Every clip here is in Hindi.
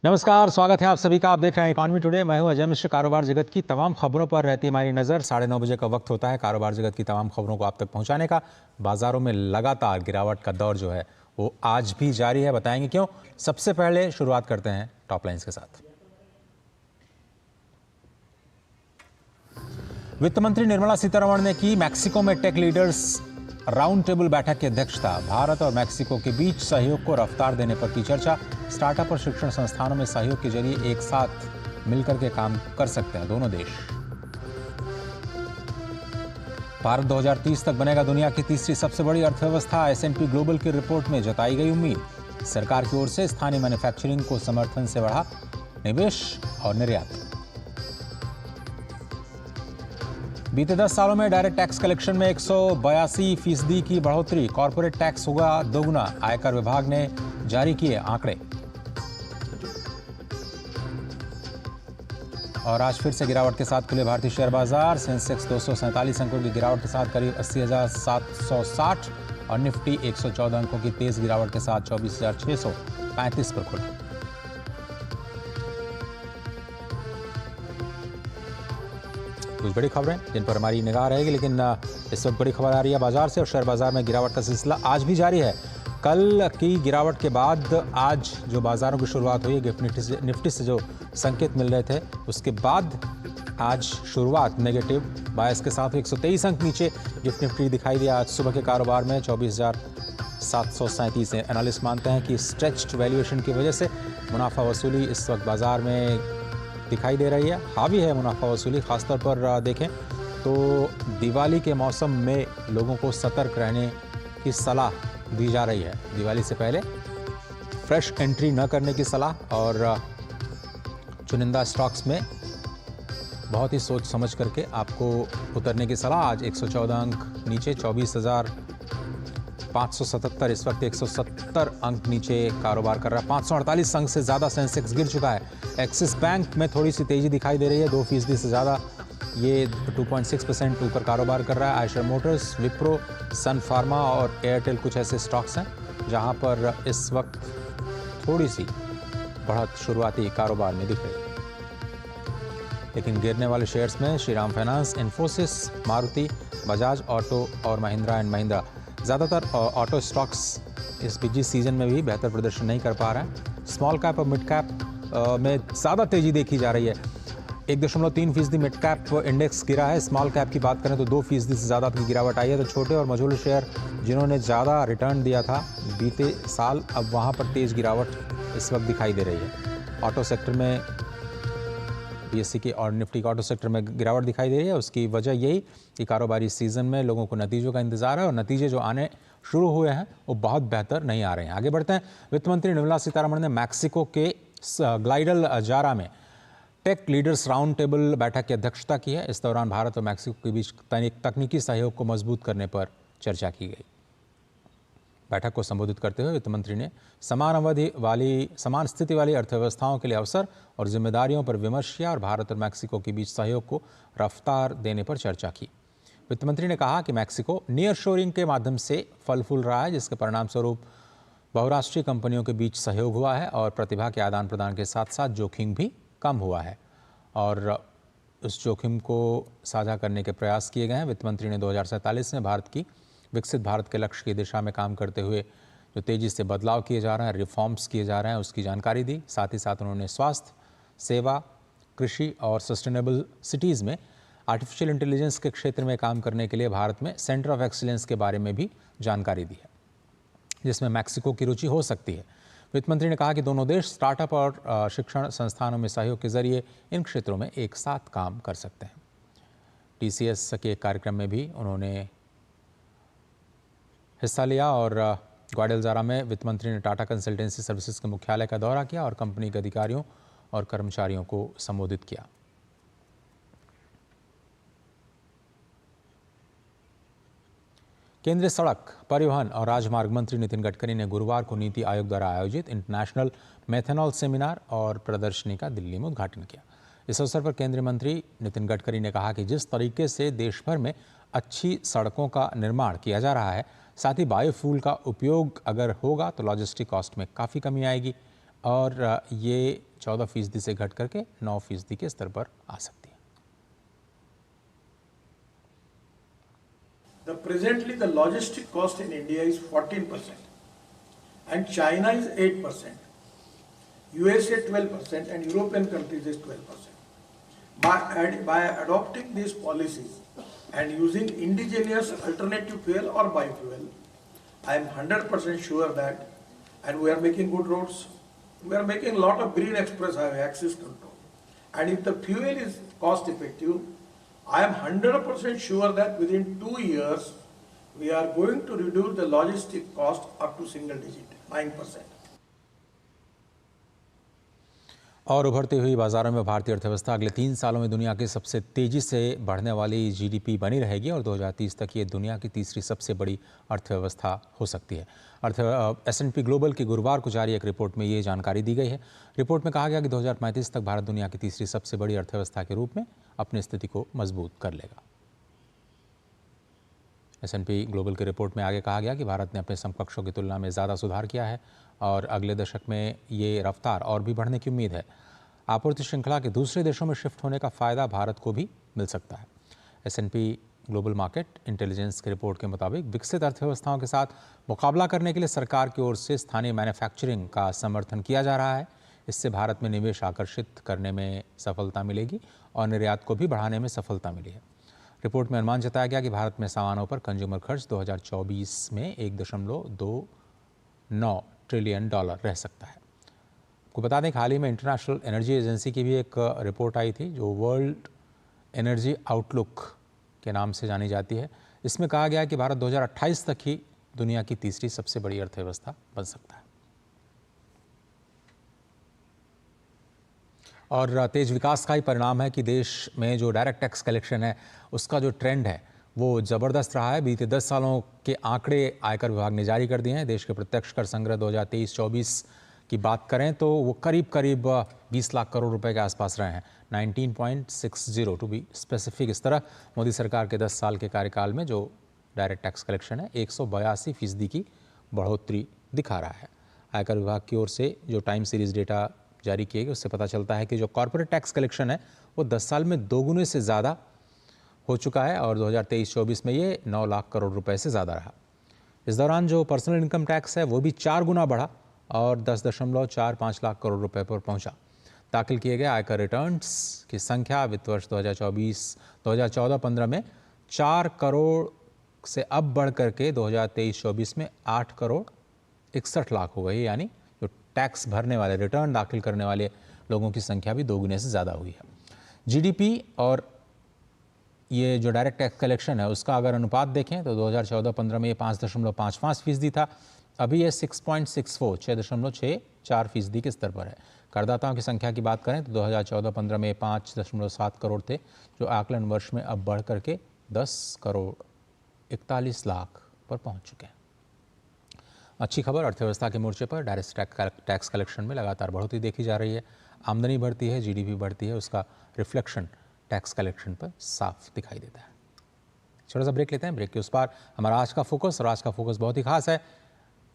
नमस्कार, स्वागत है आप सभी का। आप देख रहे हैं इकोनॉमी टुडे। मैं हूं अजय मिश्र। कारोबार जगत की तमाम खबरों पर रहती हमारी नज़र। 9:30 बजे का वक्त होता है कारोबार जगत की तमाम खबरों को आप तक पहुंचाने का। बाजारों में लगातार गिरावट का दौर जो है वो आज भी जारी है। बताएंगे क्यों। सबसे पहले शुरुआत करते हैं टॉप लाइन्स के साथ। वित्त मंत्री निर्मला सीतारमण ने की मैक्सिको में टेक लीडर्स राउंड टेबल बैठक की अध्यक्षता। भारत और मैक्सिको के बीच सहयोग को रफ्तार देने पर की चर्चा। स्टार्टअप और शिक्षण संस्थानों में सहयोग के जरिए एक साथ मिलकर के काम कर सकते हैं दोनों देश। भारत 2030 तक बनेगा दुनिया की तीसरी सबसे बड़ी अर्थव्यवस्था। S&P ग्लोबल की रिपोर्ट में जताई गई उम्मीद। सरकार की ओर से स्थानीय मैन्युफैक्चरिंग को समर्थन से बढ़ा निवेश और निर्यात। बीते 10 सालों में डायरेक्ट टैक्स कलेक्शन में 182% की बढ़ोतरी। कॉर्पोरेट टैक्स होगा दोगुना। आयकर विभाग ने जारी किए आंकड़े। और आज फिर से गिरावट के साथ खुले भारतीय शेयर बाजार। सेंसेक्स 247 अंकों की गिरावट के साथ करीब 80,760 और निफ्टी 114 अंकों की तेज गिरावट के साथ 24,635 पर खुला। कुछ बड़ी खबरें जिन पर हमारी निगाह रहेगी, लेकिन इस वक्त बड़ी खबर आ रही है बाजार से। और शेयर बाजार में गिरावट का सिलसिला आज भी जारी है। कल की गिरावट के बाद आज जो बाजारों की शुरुआत हुई है, निफ्टी से जो संकेत मिल रहे थे, उसके बाद आज शुरुआत नेगेटिव बायस के साथ 123 अंक नीचे गिफ्ट निफ्टी दिखाई दिया। आज सुबह के कारोबार में 24,737 है। एनालिस्ट मानते हैं कि स्ट्रेच्ड वैल्यूएशन की वजह से मुनाफा वसूली इस वक्त बाजार में दिखाई दे रही है। हावी है मुनाफा वसूली। खासतौर पर देखें तो दिवाली के मौसम में लोगों को सतर्क रहने की सलाह दी जा रही है। दिवाली से पहले फ्रेश एंट्री न करने की सलाह और चुनिंदा स्टॉक्स में बहुत ही सोच समझ करके आपको उतरने की सलाह। आज 114 अंक नीचे 24,577। इस वक्त 170 अंक नीचे कारोबार कर रहा है। 548 अंक से ज़्यादा सेंसेक्स गिर चुका है। एक्सिस बैंक में थोड़ी सी तेज़ी दिखाई दे रही है, 2% से ज़्यादा। ये 2.6% ऊपर कारोबार कर रहा है। आयशर मोटर्स, विप्रो, सन फार्मा और एयरटेल कुछ ऐसे स्टॉक्स हैं जहां पर इस वक्त थोड़ी सी बढ़त शुरुआती कारोबार में दिख रही है। लेकिन गिरने वाले शेयर्स में श्रीराम फाइनेंस, इन्फोसिस, मारुति, बजाज ऑटो और महिंद्रा एंड महिंद्रा। ज़्यादातर ऑटो स्टॉक्स इस बिजी सीजन में भी बेहतर प्रदर्शन नहीं कर पा रहे हैं। स्मॉल कैप और मिड कैप में ज़्यादा तेज़ी देखी जा रही है। 1.3% मिड कैप इंडेक्स गिरा है। स्मॉल कैप की बात करें तो 2% से ज़्यादा की गिरावट आई है। तो छोटे और मझोले शेयर जिन्होंने ज़्यादा रिटर्न दिया था बीते साल, अब वहाँ पर तेज़ गिरावट इस वक्त दिखाई दे रही है। ऑटो सेक्टर में BSE की और निफ्टी के ऑटो सेक्टर में गिरावट दिखाई दे रही है। उसकी वजह यही कि कारोबारी सीजन में लोगों को नतीजों का इंतजार है और नतीजे जो आने शुरू हुए हैं वो बहुत बेहतर नहीं आ रहे हैं। आगे बढ़ते हैं। वित्त मंत्री निर्मला सीतारमण ने मैक्सिको के ग्वाडलजारा में टेक लीडर्स राउंड टेबल बैठक की अध्यक्षता की है। इस दौरान भारत और मैक्सिको के बीच तकनीकी सहयोग को मजबूत करने पर चर्चा की गई। बैठक को संबोधित करते हुए वित्त मंत्री ने समान स्थिति वाली अर्थव्यवस्थाओं के लिए अवसर और जिम्मेदारियों पर विमर्श किया और भारत और मैक्सिको के बीच सहयोग को रफ्तार देने पर चर्चा की। वित्त मंत्री ने कहा कि मैक्सिको नियर शोरिंग के माध्यम से फल फूल रहा है, जिसके परिणाम स्वरूप बहुराष्ट्रीय कंपनियों के बीच सहयोग हुआ है और प्रतिभा के आदान प्रदान के साथ साथ जोखिम भी कम हुआ है और उस जोखिम को साझा करने के प्रयास किए गए हैं। वित्त मंत्री ने 2047 में भारत की विकसित भारत के लक्ष्य की दिशा में काम करते हुए जो तेज़ी से बदलाव किए जा रहे हैं, रिफॉर्म्स किए जा रहे हैं, उसकी जानकारी दी। साथ ही साथ उन्होंने स्वास्थ्य, सेवा, कृषि और सस्टेनेबल सिटीज़ में आर्टिफिशियल इंटेलिजेंस के क्षेत्र में काम करने के लिए भारत में सेंटर ऑफ एक्सीलेंस के बारे में भी जानकारी दी है, जिसमें मैक्सिको की रुचि हो सकती है। वित्त मंत्री ने कहा कि दोनों देश स्टार्टअप और शिक्षण संस्थानों में सहयोग के जरिए इन क्षेत्रों में एक साथ काम कर सकते हैं। TCS के एक कार्यक्रम में भी उन्होंने हिस्सा लिया और ग्वाडलजारा में वित्त मंत्री ने टाटा कंसल्टेंसी सर्विसेज के मुख्यालय का दौरा किया और कंपनी के अधिकारियों और कर्मचारियों को संबोधित किया। केंद्रीय सड़क परिवहन और राजमार्ग मंत्री नितिन गडकरी ने गुरुवार को नीति आयोग द्वारा आयोजित इंटरनेशनल मेथनॉल सेमिनार और प्रदर्शनी का दिल्ली में उद्घाटन किया। इस अवसर पर केंद्रीय मंत्री नितिन गडकरी ने कहा कि जिस तरीके से देश भर में अच्छी सड़कों का निर्माण किया जा रहा है, साथ ही बायोफ्यूल का उपयोग अगर होगा तो लॉजिस्टिक कॉस्ट में काफ़ी कमी आएगी। और ये 14% से घट करके 9% के स्तर पर आ सकती है। Presently, the logistic cost in India is 14%, and China is 8%, USA 12%, and European countries is 12%. By adopting these policies and using indigenous alternative fuel or biofuel, I am 100% sure that, and we are making good roads, we are making a lot of green express highway access control, and if the fuel is cost effective, I am 100% sure that within 2 years, we are going to reduce the logistic cost up to single digit, 9%. और उभरती हुई बाजारों में भारतीय अर्थव्यवस्था अगले 3 सालों में दुनिया की सबसे तेजी से बढ़ने वाली जीडीपी बनी रहेगी और 2030 तक ये दुनिया की तीसरी सबसे बड़ी अर्थव्यवस्था हो सकती है। S&P ग्लोबल की गुरुवार को जारी एक रिपोर्ट में ये जानकारी दी गई है। रिपोर्ट में कहा गया कि 2035 तक भारत दुनिया की तीसरी सबसे बड़ी अर्थव्यवस्था के रूप में अपनी स्थिति को मजबूत कर लेगा। S&P ग्लोबल की रिपोर्ट में आगे कहा गया कि भारत ने अपने समकक्षों की तुलना में ज़्यादा सुधार किया है और अगले दशक में ये रफ्तार और भी बढ़ने की उम्मीद है। आपूर्ति श्रृंखला के दूसरे देशों में शिफ्ट होने का फ़ायदा भारत को भी मिल सकता है। S&P ग्लोबल मार्केट इंटेलिजेंस की रिपोर्ट के मुताबिक विकसित अर्थव्यवस्थाओं के साथ मुकाबला करने के लिए सरकार की ओर से स्थानीय मैन्युफैक्चरिंग का समर्थन किया जा रहा है। इससे भारत में निवेश आकर्षित करने में सफलता मिलेगी और निर्यात को भी बढ़ाने में सफलता मिली है। रिपोर्ट में अनुमान जताया गया कि भारत में सामानों पर कंज्यूमर खर्च 2024 में 1.29 ट्रिलियन डॉलर रह सकता है। आपको बता दें कि हाल ही में इंटरनेशनल एनर्जी एजेंसी की भी एक रिपोर्ट आई थी जो वर्ल्ड एनर्जी आउटलुक के नाम से जानी जाती है। इसमें कहा गया है कि भारत 2028 तक ही दुनिया की तीसरी सबसे बड़ी अर्थव्यवस्था बन सकता है। और तेज विकास का ही परिणाम है कि देश में जो डायरेक्ट टैक्स कलेक्शन है उसका जो ट्रेंड है वो ज़बरदस्त रहा है। बीते 10 सालों के आंकड़े आयकर विभाग ने जारी कर दिए हैं। देश के प्रत्यक्ष कर संग्रह 2023-24 की बात करें तो वो करीब 20 लाख करोड़ रुपए के आसपास रहे हैं, 19.60 टू बी स्पेसिफिक। इस तरह मोदी सरकार के 10 साल के कार्यकाल में जो डायरेक्ट टैक्स कलेक्शन है 182% की बढ़ोतरी दिखा रहा है। आयकर विभाग की ओर से जो टाइम सीरीज डेटा जारी किए गए उससे पता चलता है कि जो कॉर्पोरेट टैक्स कलेक्शन है वो 10 साल में 2 गुने से ज़्यादा हो चुका है और 2023-24 में ये 9 लाख करोड़ रुपए से ज़्यादा रहा। इस दौरान जो पर्सनल इनकम टैक्स है वो भी 4 गुना बढ़ा और 10.45 लाख करोड़ रुपए पर पहुंचा। दाखिल किए गए आयकर रिटर्न्स की संख्या वित्त वर्ष 2014-15 में 4 करोड़ से अब बढ़ करके 2023-24 में 8 करोड़ 61 लाख हो गई। यानी जो टैक्स भरने वाले, रिटर्न दाखिल करने वाले लोगों की संख्या भी 2 गुने से ज़्यादा हुई है। जीडीपी और ये जो डायरेक्ट टैक्स कलेक्शन है उसका अगर अनुपात देखें तो 2014-15 में ये 5.55% था। अभी ये 6.64 के स्तर पर है। करदाताओं की संख्या की बात करें तो 2014-15 में 5.7 करोड़ थे, जो आकलन वर्ष में अब बढ़ करके 10 करोड़ 41 लाख पर पहुंच चुके हैं। अच्छी खबर, अर्थव्यवस्था के मोर्चे पर डायरेक्ट टैक्स कलेक्शन में लगातार बढ़ोतरी देखी जा रही है। आमदनी बढ़ती है, जीडीपी बढ़ती है, उसका रिफ्लेक्शन टैक्स कलेक्शन पर साफ दिखाई देता है। छोटा सा ब्रेक लेते हैं। ब्रेक के उस पार हमारा आज का फोकस, और आज का फोकस बहुत ही खास है।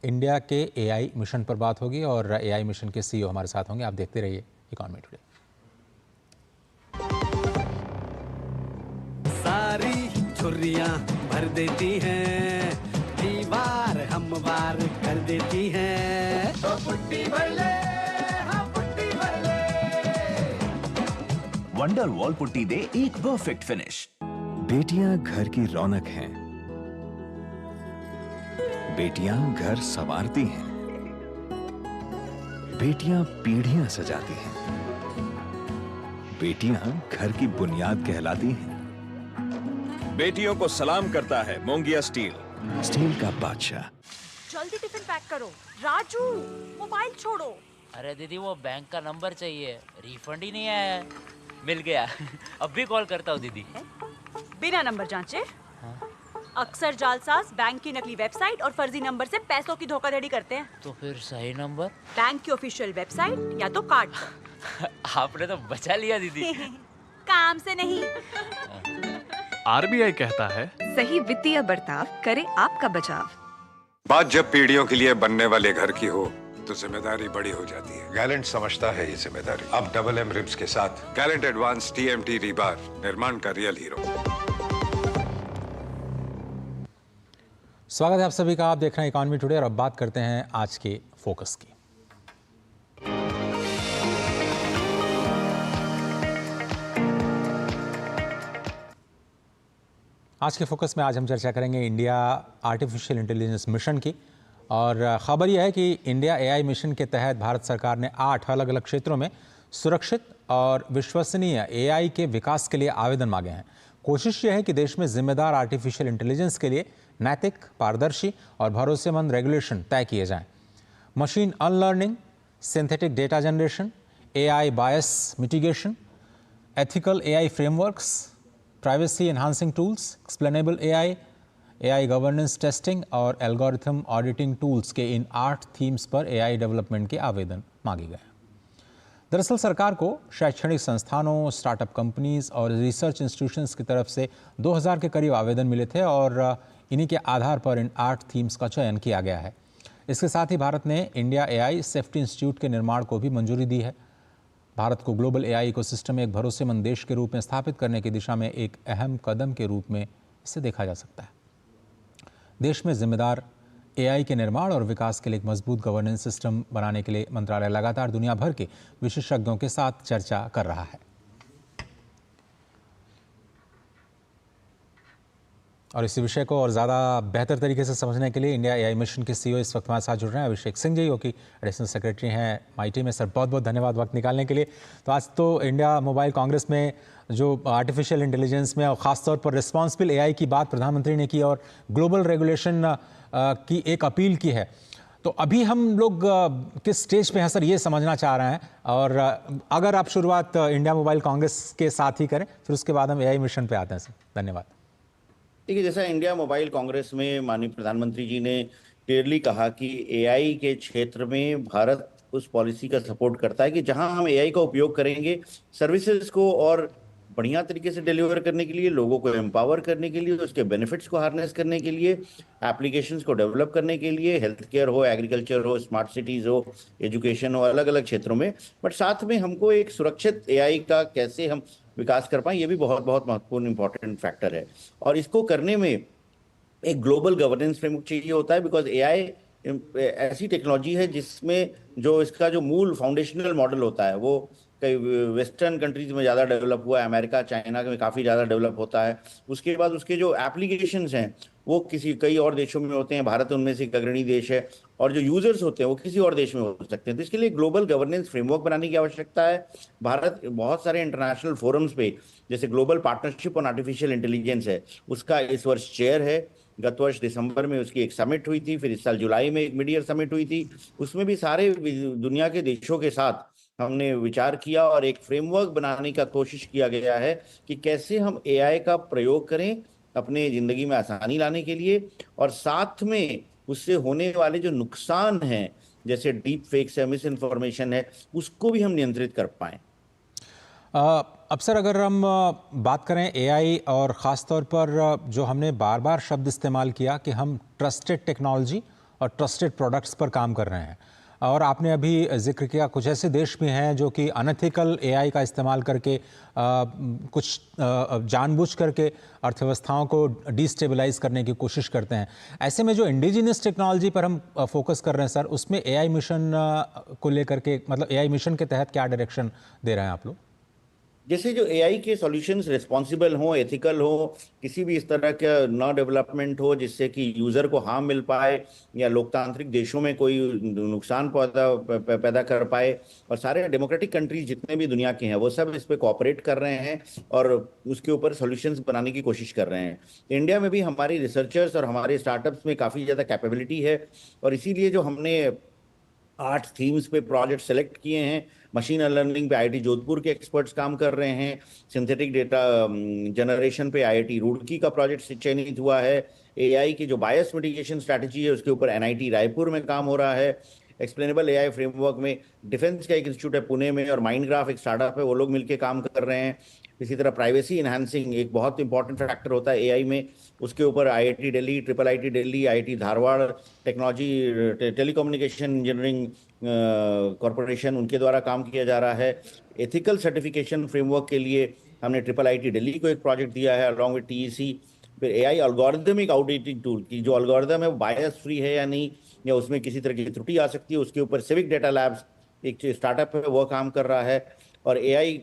इंडिया के एआई मिशन पर बात होगी और एआई मिशन के सीईओ हमारे साथ होंगे। आप देखते रहिए इकोनॉमी टुडे। सारी छुर्रियां भर देती हैं, दीवार हमवार कर देती हैं। तो पुट्टी भर ले, हाँ पुट्टी भर ले। वंडर वॉल पुट्टी दे एक परफेक्ट फिनिश। बेटियां घर की रौनक हैं, बेटियां घर संवारती हैं, बेटियां पीढ़ियां सजाती हैं, बेटियां घर की बुनियाद कहलाती हैं। बेटियों को सलाम करता है मोंगिया स्टील, स्टील का बादशाह। जल्दी टिफिन पैक करो। राजू, मोबाइल छोड़ो। अरे दीदी वो बैंक का नंबर चाहिए, रिफंड ही नहीं आया है। मिल गया। अब भी कॉल करता हूँ दीदी। बिना नंबर जांचे? अक्सर जालसाज बैंक की नकली वेबसाइट और फर्जी नंबर से पैसों की धोखाधड़ी करते हैं। तो फिर सही नंबर? बैंक की ऑफिशियल वेबसाइट या तो कार्ड पर। आपने तो बचा लिया दीदी। काम से नहीं। आरबीआई कहता है, सही वित्तीय बर्ताव करे आपका बचाव। बात जब पीढ़ियों के लिए बनने वाले घर की हो तो जिम्मेदारी बड़ी हो जाती है। गैलेंट समझता है ये जिम्मेदारी। अब डबल एम रिब्स के साथ गैलेंट एडवांस TMT रीबार, निर्माण का रियल हीरो। स्वागत है आप सभी का। आप देख रहे हैं इकोनॉमी टुडे और अब बात करते हैं आज के फोकस की। आज के फोकस में आज हम चर्चा करेंगे इंडिया आर्टिफिशियल इंटेलिजेंस मिशन की। और ख़बर यह है कि इंडिया AI मिशन के तहत भारत सरकार ने 8 अलग अलग क्षेत्रों में सुरक्षित और विश्वसनीय AI के विकास के लिए आवेदन मांगे हैं। कोशिश यह है कि देश में जिम्मेदार आर्टिफिशियल इंटेलिजेंस के लिए नैतिक, पारदर्शी और भरोसेमंद रेगुलेशन तय किए जाएं। Machine unlearning, synthetic data generation, AI bias mitigation, ethical AI frameworks, privacy enhancing tools, explainable AI governance testing और एल्गोरिथम ऑडिटिंग टूल्स के इन 8 थीम्स पर AI डेवलपमेंट के आवेदन मांगे गए। दरअसल सरकार को शैक्षणिक संस्थानों, स्टार्टअप कंपनीज और रिसर्च इंस्टीट्यूशंस की तरफ से 2000 के करीब आवेदन मिले थे और इन्हीं के आधार पर इन 8 थीम्स का चयन किया गया है। इसके साथ ही भारत ने इंडिया AI सेफ्टी इंस्टीट्यूट के निर्माण को भी मंजूरी दी है। भारत को ग्लोबल AI इकोसिस्टम में एक भरोसेमंद देश के रूप में स्थापित करने की दिशा में एक अहम कदम के रूप में इसे देखा जा सकता है। देश में जिम्मेदार AI के निर्माण और विकास के लिए एक मजबूत गवर्नेंस सिस्टम बनाने के लिए मंत्रालय लगातार दुनिया भर के विशेषज्ञों के साथ चर्चा कर रहा है। और इसी विषय को और ज़्यादा बेहतर तरीके से समझने के लिए इंडिया AI मिशन के CEO इस वक्त हमारे साथ जुड़ रहे हैं, अभिषेक सिंह जी, जो कि एडिशनल सेक्रेटरी हैं MIT में। सर, बहुत बहुत धन्यवाद वक्त निकालने के लिए। तो आज तो इंडिया मोबाइल कांग्रेस में जो आर्टिफिशियल इंटेलिजेंस में और ख़ासतौर पर रिस्पॉन्सिबल AI की बात प्रधानमंत्री ने की और ग्लोबल रेगुलेशन की एक अपील की है। तो अभी हम लोग किस स्टेज पे हैं सर, ये समझना चाह रहे हैं। और अगर आप शुरुआत इंडिया मोबाइल कांग्रेस के साथ ही करें, फिर उसके बाद हम AI मिशन पे आते हैं सर। धन्यवाद। देखिए, जैसा इंडिया मोबाइल कांग्रेस में माननीय प्रधानमंत्री जी ने क्लियरली कहा कि AI के क्षेत्र में भारत उस पॉलिसी का सपोर्ट करता है कि जहां हम AI का उपयोग करेंगे सर्विसेज को और बढ़िया तरीके से डिलीवर करने के लिए, लोगों को एम्पावर करने के लिए, उसके बेनिफिट्स को हार्नेस करने के लिए, एप्लीकेशंस को डेवलप करने के लिए, हेल्थ केयर हो, एग्रीकल्चर हो, स्मार्ट सिटीज हो, एजुकेशन हो, अलग अलग क्षेत्रों में। बट साथ में हमको एक सुरक्षित AI का कैसे हम विकास कर पाए, ये भी बहुत बहुत महत्वपूर्ण इंपॉर्टेंट फैक्टर है। और इसको करने में एक ग्लोबल गवर्नेंस फ्रेमवर्क चाहिए होता है, बिकॉज AI ऐसी टेक्नोलॉजी है जिसमें जो इसका जो मूल फाउंडेशनल मॉडल होता है वो कई वेस्टर्न कंट्रीज में ज़्यादा डेवलप हुआ है, अमेरिका, चाइना में काफ़ी ज़्यादा डेवलप होता है। उसके बाद उसके जो एप्लीकेशंस हैं वो कई और देशों में होते हैं, भारत उनमें से एक अग्रणी देश है, और जो यूजर्स होते हैं वो किसी और देश में हो सकते हैं। तो इसके लिए ग्लोबल गवर्नेंस फ्रेमवर्क बनाने की आवश्यकता है। भारत बहुत सारे इंटरनेशनल फोरम्स पे, जैसे global partnership on artificial intelligence है, उसका इस वर्ष चेयर है। गत वर्ष दिसंबर में उसकी एक समिट हुई थी, फिर इस साल जुलाई में एक मिड ईयर समिट हुई थी। उसमें भी सारे दुनिया के देशों के साथ हमने विचार किया और एक फ्रेमवर्क बनाने का कोशिश किया गया है कि कैसे हम AI का प्रयोग करें अपने ज़िंदगी में आसानी लाने के लिए, और साथ में उससे होने वाले जो नुकसान हैं, जैसे डीप फेक्स है, मिस इन्फॉर्मेशन है, उसको भी हम नियंत्रित कर पाएँ। अब सर, अगर हम बात करें AI और ख़ास तौर पर जो हमने बार बार शब्द इस्तेमाल किया कि हम ट्रस्टेड टेक्नोलॉजी और ट्रस्टेड प्रोडक्ट्स पर काम कर रहे हैं, और आपने अभी जिक्र किया कुछ ऐसे देश भी हैं जो कि अनएथिकल AI का इस्तेमाल करके कुछ जानबूझ करके अर्थव्यवस्थाओं को डिस्टेबलाइज करने की कोशिश करते हैं। ऐसे में जो इंडिजिनस टेक्नोलॉजी पर हम फोकस कर रहे हैं सर, उसमें AI मिशन को लेकर के, मतलब AI मिशन के तहत क्या डायरेक्शन दे रहे हैं आप लोग? जैसे जो AI के सॉल्यूशंस रिस्पॉन्सिबल हो, एथिकल हो, किसी भी इस तरह का न डेवलपमेंट हो जिससे कि यूज़र को हार्म मिल पाए या लोकतांत्रिक देशों में कोई नुकसान पैदा कर पाए, और सारे डेमोक्रेटिक कंट्रीज जितने भी दुनिया के हैं वो सब इस पर कोऑपरेट कर रहे हैं और उसके ऊपर सॉल्यूशंस बनाने की कोशिश कर रहे हैं। इंडिया में भी हमारी रिसर्चर्स और हमारे स्टार्टअप्स में काफ़ी ज़्यादा कैपेबिलिटी है, और इसीलिए जो हमने 8 थीम्स पे प्रोजेक्ट सेलेक्ट किए हैं। मशीन लर्निंग पे IIT जोधपुर के एक्सपर्ट्स काम कर रहे हैं। सिंथेटिक डेटा जनरेशन पे IIT रुड़की का प्रोजेक्ट चयनित हुआ है। AI की जो बायस मिटिगेशन स्ट्रैटेजी है उसके ऊपर NIT रायपुर में काम हो रहा है। एक्सप्लेनेबल एआई फ्रेमवर्क में डिफेंस का एक इंस्टीट्यूट है पुणे में, और माइंडग्राफ एक स्टार्टअप है, वो लोग मिलकर काम कर रहे हैं। इसी तरह प्राइवेसी इन्हांसिंग एक बहुत इंपॉर्टेंट फैक्टर होता है एआई में, उसके ऊपर IIT Delhi, triple IT Delhi, IIT Dharwad, technology telecommunication engineering corporation, उनके द्वारा काम किया जा रहा है। एथिकल सर्टिफिकेशन फ्रेमवर्क के लिए हमने ट्रिपल आईटी दिल्ली को एक प्रोजेक्ट दिया है अलॉन्ग विद टीईसी। फिर एआई अल्गोरिदमिक ऑडिटिंग टूल की जो अल्गोरिदम है वो बायस फ्री है या नहीं, या उसमें किसी तरह की त्रुटि आ सकती है, उसके ऊपर सिविक डेटा लैब्स एक स्टार्टअप है वो काम कर रहा है। और एआई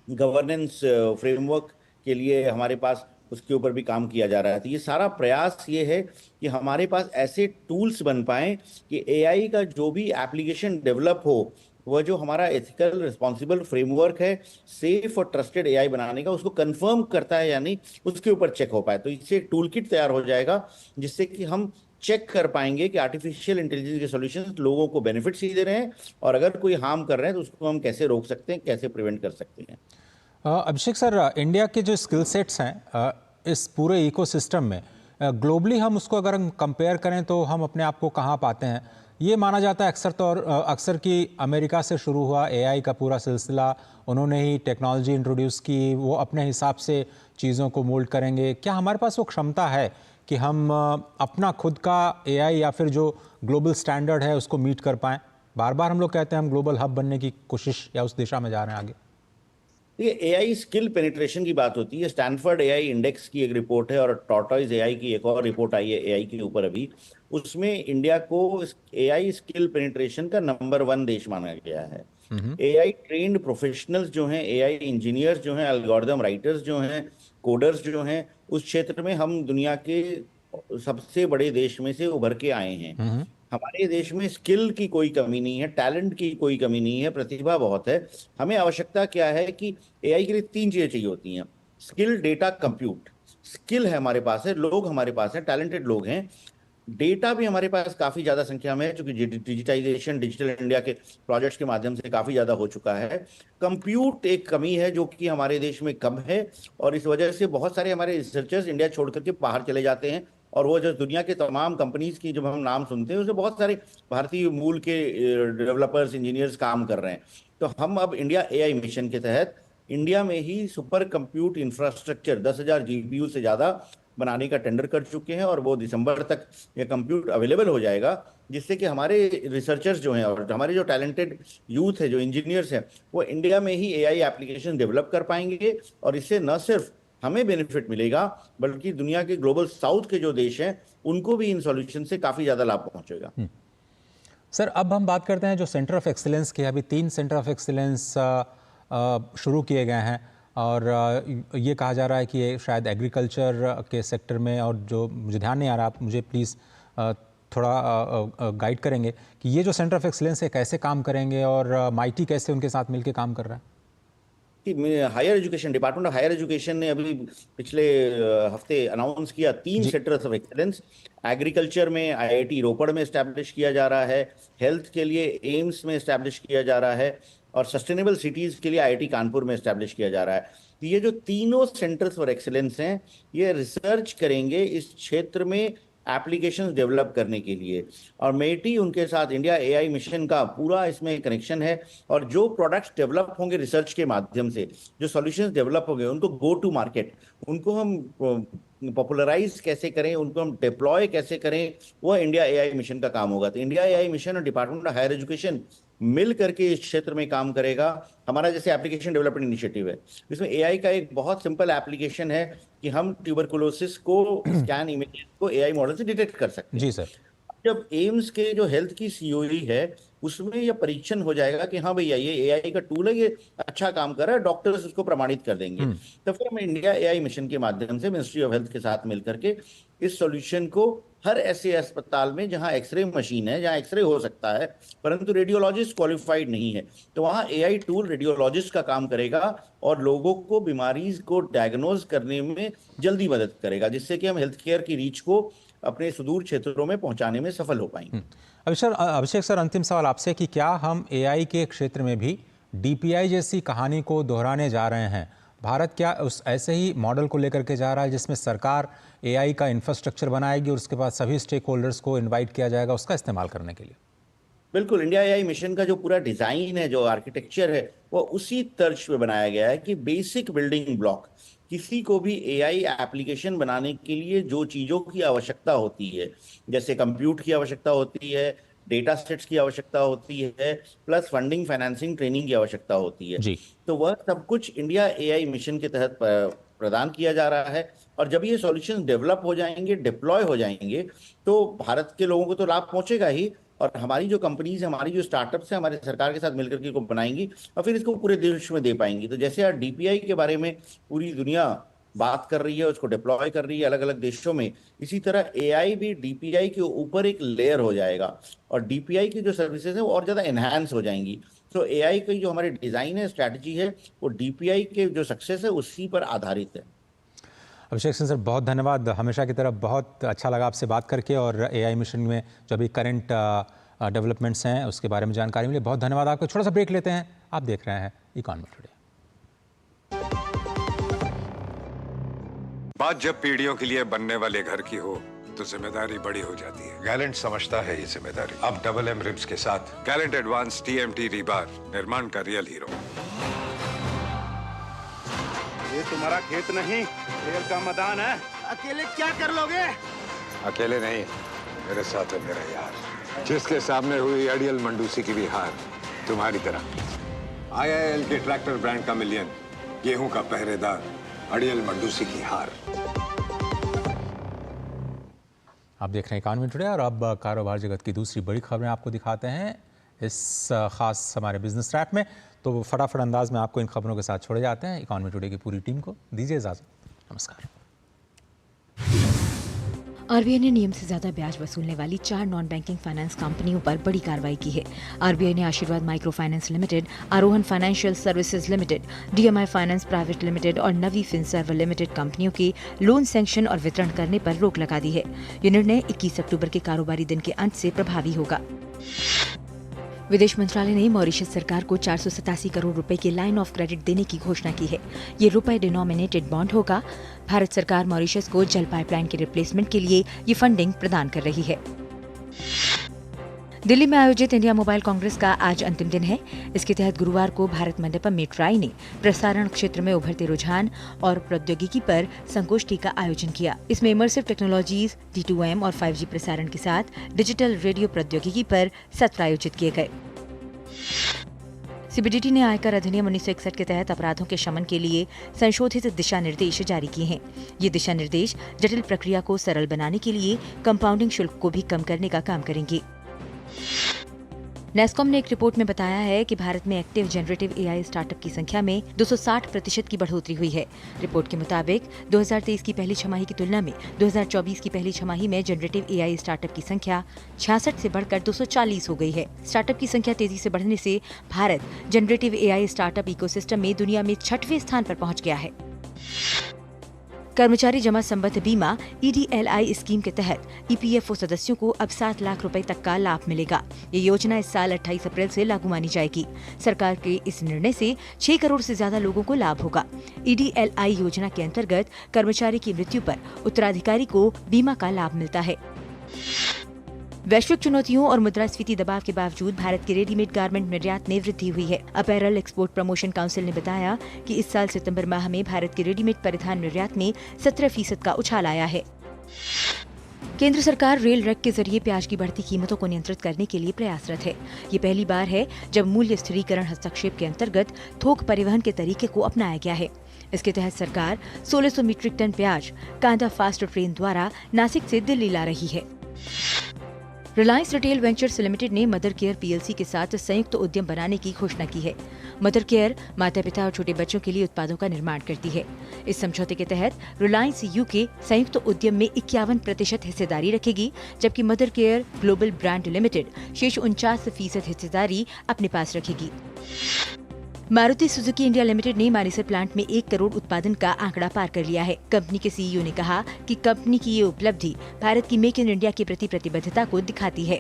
गवर्नेंस फ्रेमवर्क के लिए हमारे पास उसके ऊपर भी काम किया जा रहा है। तो ये सारा प्रयास ये है कि हमारे पास ऐसे टूल्स बन पाएं कि एआई का जो भी एप्लीकेशन डेवलप हो, वह जो हमारा एथिकल रिस्पॉन्सिबल फ्रेमवर्क है सेफ और ट्रस्टेड एआई बनाने का, उसको कंफर्म करता है या नहीं, उसके ऊपर चेक हो पाए। तो इससे एक टूल किट तैयार हो जाएगा जिससे कि हम चेक कर पाएंगे कि आर्टिफिशियल इंटेलिजेंस के सॉल्यूशंस लोगों को बेनिफिट ही दे रहे हैं, और अगर कोई हार्म कर रहे हैं तो उसको हम कैसे रोक सकते हैं, कैसे प्रिवेंट कर सकते हैं। अभिषेक सर, इंडिया के जो स्किल सेट्स हैं इस पूरे इकोसिस्टम में, ग्लोबली हम उसको अगर हम कंपेयर करें तो हम अपने आप को कहाँ पाते हैं? ये माना जाता है अक्सर कि अमेरिका से शुरू हुआ एआई का पूरा सिलसिला, उन्होंने ही टेक्नोलॉजी इंट्रोड्यूस की, वो अपने हिसाब से चीज़ों को मोल्ड करेंगे। क्या हमारे पास वो क्षमता है कि हम अपना खुद का एआई या फिर जो ग्लोबल स्टैंडर्ड है उसको मीट कर पाएँ? बार बार हम लोग कहते हैं हम ग्लोबल हब बनने की कोशिश या उस दिशा में जा रहे हैं आगे। ये एआई स्किल पेनिट्रेशन की बात होती है। स्टैनफोर्ड एआई इंडेक्स की एक रिपोर्ट है और टॉर्टोइज एआई की एक और रिपोर्ट आई है एआई के ऊपर अभी, उसमें इंडिया को एआई स्किल पेनिट्रेशन का नंबर 1 देश माना गया है। एआई ट्रेन्ड प्रोफेशनल्स जो हैं, एआई इंजीनियर्स जो हैं, एल्गोरिदम राइटर्स जो हैं, कोडर्स जो हैं, उस क्षेत्र में हम दुनिया के सबसे बड़े देश में से उभर के आए हैं। हमारे देश में स्किल की कोई कमी नहीं है, टैलेंट की कोई कमी नहीं है, प्रतिभा बहुत है। हमें आवश्यकता क्या है कि एआई के लिए 3 चीजें चाहिए होती हैं: स्किल, डेटा, कंप्यूट। स्किल है हमारे पास है, लोग हमारे पास हैं, टैलेंटेड लोग हैं। डेटा भी हमारे पास काफी ज्यादा संख्या में है, क्योंकि डिजिटाइजेशन, डिजिटल इंडिया के प्रोजेक्ट्स के माध्यम से काफी ज्यादा हो चुका है। कंप्यूट एक कमी है जो कि हमारे देश में कम है, और इस वजह से बहुत सारे हमारे रिसर्चर्स इंडिया छोड़ करके बाहर चले जाते हैं, और वो जो दुनिया के तमाम कंपनीज की जब हम नाम सुनते हैं उसमें बहुत सारे भारतीय मूल के डेवलपर्स, इंजीनियर्स काम कर रहे हैं। तो हम अब इंडिया एआई मिशन के तहत इंडिया में ही सुपर कंप्यूट इंफ्रास्ट्रक्चर 10,000 जीपीयू से ज़्यादा बनाने का टेंडर कर चुके हैं, और वो दिसंबर तक ये कंप्यूट अवेलेबल हो जाएगा, जिससे कि हमारे रिसर्चर्स जो हैं और हमारे जो टैलेंटेड यूथ है, जो इंजीनियर्स हैं, वो इंडिया में ही एआई एप्लीकेशन डेवलप कर पाएंगे। और इससे न सिर्फ हमें बेनिफिट मिलेगा, बल्कि दुनिया के ग्लोबल साउथ के जो देश हैं उनको भी इन सॉल्यूशन से काफ़ी ज़्यादा लाभ पहुंचेगा। सर, अब हम बात करते हैं जो सेंटर ऑफ एक्सीलेंस के, अभी 3 सेंटर ऑफ एक्सीलेंस शुरू किए गए हैं, और ये कहा जा रहा है कि ये शायद एग्रीकल्चर के सेक्टर में, और जो मुझे ध्यान नहीं आ रहा, आप मुझे प्लीज़ थोड़ा गाइड करेंगे कि ये जो सेंटर ऑफ एक्सीलेंस है कैसे काम करेंगे, और माइटी कैसे उनके साथ मिलकर काम कर रहा है? Higher education, department of higher education ने अभी पिछले हफ्ते अनाउंस किया 3 सेंटर्स ऑफ एक्सीलेंस। एग्रीकल्चर में आईआईटी रोपड़ में एस्टैब्लिश किया जा रहा है, हेल्थ के लिए एम्स में एस्टैब्लिश किया जा रहा है, और सस्टेनेबल सिटीज़ के लिए आईआईटी कानपुर में एस्टैब्लिश किया जा रहा है। तो ये जो तीनों सेंटर्स फॉर एक्सीलेंस हैं, ये रिसर्च करेंगे इस क्षेत्र में एप्लीकेशंस डेवलप करने के लिए, और मेटी उनके साथ इंडिया एआई मिशन का पूरा इसमें कनेक्शन है। और जो प्रोडक्ट्स डेवलप होंगे रिसर्च के माध्यम से, जो सॉल्यूशंस डेवलप होंगे, उनको गो टू मार्केट, उनको हम पॉपुलराइज कैसे करें, उनको हम डिप्लॉय कैसे करें, वो इंडिया एआई मिशन का काम होगा। तो इंडिया एआई मिशन और डिपार्टमेंट ऑफ हायर एजुकेशन मिल करके इस क्षेत्र में काम करेगा। हमारा जैसे एप्लीकेशन डेवलपमेंट इनिशिएटिव है, इसमें एआई का एक बहुत सिंपल एप्लीकेशन है कि हम ट्यूबरकुलोसिस को स्कैन इमेज को एआई मॉडल से डिटेक्ट कर सकते हैं। जी सर। जब एम्स के जो हेल्थ की सीओई है उसमें यह परीक्षण हो जाएगा कि हाँ भैया ये एआई का टूल है, ये अच्छा काम कर रहा है, डॉक्टर्स उसको प्रमाणित कर देंगे। तो फिर हम इंडिया एआई मिशन के माध्यम से मिनिस्ट्री ऑफ हेल्थ के साथ मिलकर के इस सॉल्यूशन को हर ऐसे अस्पताल में जहां एक्सरे मशीन है, जहां एक्सरे हो सकता है परंतु रेडियोलॉजिस्ट क्वालिफाइड नहीं है, तो वहां एआई टूल रेडियोलॉजिस्ट का काम करेगा और लोगों को बीमारी को डायग्नोज करने में जल्दी मदद करेगा, जिससे कि हम हेल्थ केयर की रीच को अपने सुदूर क्षेत्रों में पहुंचाने में सफल हो पाएंगे। अभिषेक सर, अंतिम सवाल आपसे कि क्या हम एआई के क्षेत्र में भी डीपीआई जैसी कहानी को दोहराने जा रहे हैं? भारत क्या उस ऐसे ही मॉडल को लेकर के जा रहा है जिसमें सरकार एआई का इंफ्रास्ट्रक्चर बनाएगी और उसके बाद सभी स्टेक होल्डर्स को इनवाइट किया जाएगा उसका इस्तेमाल करने के लिए? बिल्कुल, इंडिया एआई मिशन का जो पूरा डिजाइन है, जो आर्किटेक्चर है, वो उसी तर्ज पे बनाया गया है कि बेसिक बिल्डिंग ब्लॉक, किसी को भी एआई एप्लीकेशन बनाने के लिए जो चीजों की आवश्यकता होती है, जैसे कंप्यूट की आवश्यकता होती है, डेटा सेट्स की आवश्यकता होती है, प्लस फंडिंग, फाइनेंसिंग, ट्रेनिंग की आवश्यकता होती है, जी। तो वह सब कुछ इंडिया एआई मिशन के तहत प्रदान किया जा रहा है। और जब ये सॉल्यूशन डेवलप हो जाएंगे, डिप्लॉय हो जाएंगे, तो भारत के लोगों को तो लाभ पहुंचेगा ही, और हमारी जो कंपनीज है, हमारी जो स्टार्टअप्स है, हमारे सरकार के साथ मिलकर के इसको बनाएंगी और फिर इसको पूरे देश में दे पाएंगी। तो जैसे यार डीपीआई के बारे में पूरी दुनिया बात कर रही है, उसको डिप्लॉय कर रही है अलग अलग देशों में, इसी तरह एआई भी डीपीआई के ऊपर एक लेयर हो जाएगा और डीपीआई की जो सर्विसेज है वो और ज़्यादा एनहांस हो जाएंगी। तो एआई की जो हमारी डिज़ाइन है, स्ट्रैटेजी है, वो डीपीआई के जो सक्सेस है उसी पर आधारित है। अभिषेक सिंह सर, बहुत धन्यवाद। हमेशा की तरह बहुत अच्छा लगा आपसे बात करके, और एआई मिशन में जो अभी करंट डेवलपमेंट्स हैं उसके बारे में जानकारी मिली। बहुत धन्यवाद आपको। छोटा सा ब्रेक लेते हैं। आप देख रहे हैं इकोनॉमी टुडे। बात जब पीढ़ियों के लिए बनने वाले घर की हो तो जिम्मेदारी बड़ी हो जाती है। गैलेंट समझता है ये जिम्मेदारी। अब डबल एम रिब्स के साथ गैलेंट एडवांस टीएमटी रीबार, निर्माण का रियल हीरो। ये तुम्हारा खेत नहीं, खेल का मैदान है। अकेले क्या कर लोगे? अकेले नहीं, मेरे साथ है मेरा यार, जिसके सामने हुई अड़ियल मंडूसी की भी हार तुम्हारी तरह। IIL के ट्रैक्टर ब्रांड का मिलियन, गेहूं का पहरेदार, अड़ियल मंडूसी की हार। आप देख रहे हैं इकोनॉमी टुडे, और अब कारोबार जगत की दूसरी बड़ी खबरें आपको दिखाते हैं इस खास हमारे बिजनेस रैप में। तो फटाफट अंदाज में आपको इन खबरों के साथ छोड़े जाते हैं। इकोनॉमी टुडे की पूरी टीम को दीजिए इजाजत। नमस्कार। आरबीआई ने नियम से ज्यादा ब्याज वसूलने वाली 4 नॉन बैंकिंग फाइनेंस कंपनियों पर बड़ी कार्रवाई की है। आरबीआई ने Aashirvad micro finance limited, Arohan financial services limited, DMI finance private limited और नवी फिनसर्व लिमिटेड कंपनियों के लोन सैंक्शन और वितरण करने पर रोक लगा दी है। ये निर्णय 21 अक्टूबर के कारोबारी दिन के अंत से प्रभावी होगा। विदेश मंत्रालय ने मॉरिशस सरकार को 487 करोड़ रुपए की लाइन ऑफ क्रेडिट देने की घोषणा की है। ये रुपए डिनोमिनेटेड बॉन्ड होगा। भारत सरकार मॉरिशस को जल पाइपलाइन के रिप्लेसमेंट के लिए ये फंडिंग प्रदान कर रही है। दिल्ली में आयोजित इंडिया मोबाइल कांग्रेस का आज अंतिम दिन है। इसके तहत गुरुवार को भारत मंडपम में ट्राई ने प्रसारण क्षेत्र में उभरते रुझान और प्रौद्योगिकी पर संगोष्ठी का आयोजन किया। इसमें इमर्सिव टेक्नोलॉजीज, D2M और 5G प्रसारण के साथ डिजिटल रेडियो प्रौद्योगिकी पर सत्र आयोजित किए गए। सीबीडीटी ने आयकर अधिनियम 1961 के तहत अपराधों के शमन के लिए संशोधित दिशा निर्देश जारी किए हैं। ये दिशा निर्देश जटिल प्रक्रिया को सरल बनाने के लिए कंपाउंडिंग शुल्क को भी कम करने का काम करेंगे। नेस्कॉम ने एक रिपोर्ट में बताया है कि भारत में एक्टिव जनरेटिव एआई स्टार्टअप की संख्या में 260% की बढ़ोतरी हुई है। रिपोर्ट के मुताबिक 2023 की पहली छमाही की तुलना में 2024 की पहली छमाही में जनरेटिव एआई स्टार्टअप की संख्या 66 से बढ़कर 240 हो गई है। स्टार्टअप की संख्या तेजी से बढ़ने से Bharat generative AI startup ecosystem में दुनिया में 6वें स्थान पर पहुंच गया है। कर्मचारी जमा संबद्ध बीमा EDLI स्कीम के तहत EPFO सदस्यों को अब 7 लाख रुपए तक का लाभ मिलेगा। ये योजना इस साल 28 अप्रैल से लागू मानी जाएगी। सरकार के इस निर्णय से 6 करोड़ से ज्यादा लोगों को लाभ होगा। EDLI योजना के अंतर्गत कर्मचारी की मृत्यु पर उत्तराधिकारी को बीमा का लाभ मिलता है। वैश्विक चुनौतियों और मुद्रास्फीति दबाव के बावजूद भारत के रेडीमेड गारमेंट निर्यात में वृद्धि हुई है। अपैरल एक्सपोर्ट प्रमोशन काउंसिल ने बताया कि इस साल सितंबर माह में भारत के रेडीमेड परिधान निर्यात में 17% का उछाल आया है। केंद्र सरकार रेल रैक के जरिए प्याज की बढ़ती कीमतों को नियंत्रित करने के लिए प्रयासरत है। ये पहली बार है जब मूल्य स्थिरीकरण हस्तक्षेप के अंतर्गत थोक परिवहन के तरीके को अपनाया गया है। इसके तहत सरकार 1600 मीट्रिक टन प्याज कांदा फास्ट ट्रेन द्वारा नासिक से दिल्ली ला रही है। रिलायंस रिटेल वेंचर्स लिमिटेड ने मदर केयर PLC के साथ संयुक्त उद्यम बनाने की घोषणा की है। मदर केयर माता पिता और छोटे बच्चों के लिए उत्पादों का निर्माण करती है। इस समझौते के तहत रिलायंस UK संयुक्त उद्यम में 51% हिस्सेदारी रखेगी, जबकि mother care global brand limited शेष 49% हिस्सेदारी अपने पास रखेगी। मारुति सुजुकी इंडिया लिमिटेड ने मानेसर प्लांट में 1 करोड़ उत्पादन का आंकड़ा पार कर लिया है। कंपनी के CEO ने कहा कि कंपनी की ये उपलब्धि भारत की मेक इन इंडिया के प्रति प्रतिबद्धता को दिखाती है।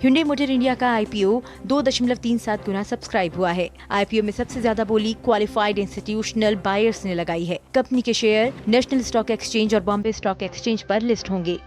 Hyundai मोटर इंडिया का IPO 2.37 गुना सब्सक्राइब हुआ है। IPO में सबसे ज्यादा बोली क्वालिफाइड इंस्टीट्यूशनल बायर्स ने लगाई है। कंपनी के शेयर नेशनल स्टॉक एक्सचेंज और बॉम्बे स्टॉक एक्सचेंज पर लिस्ट होंगे।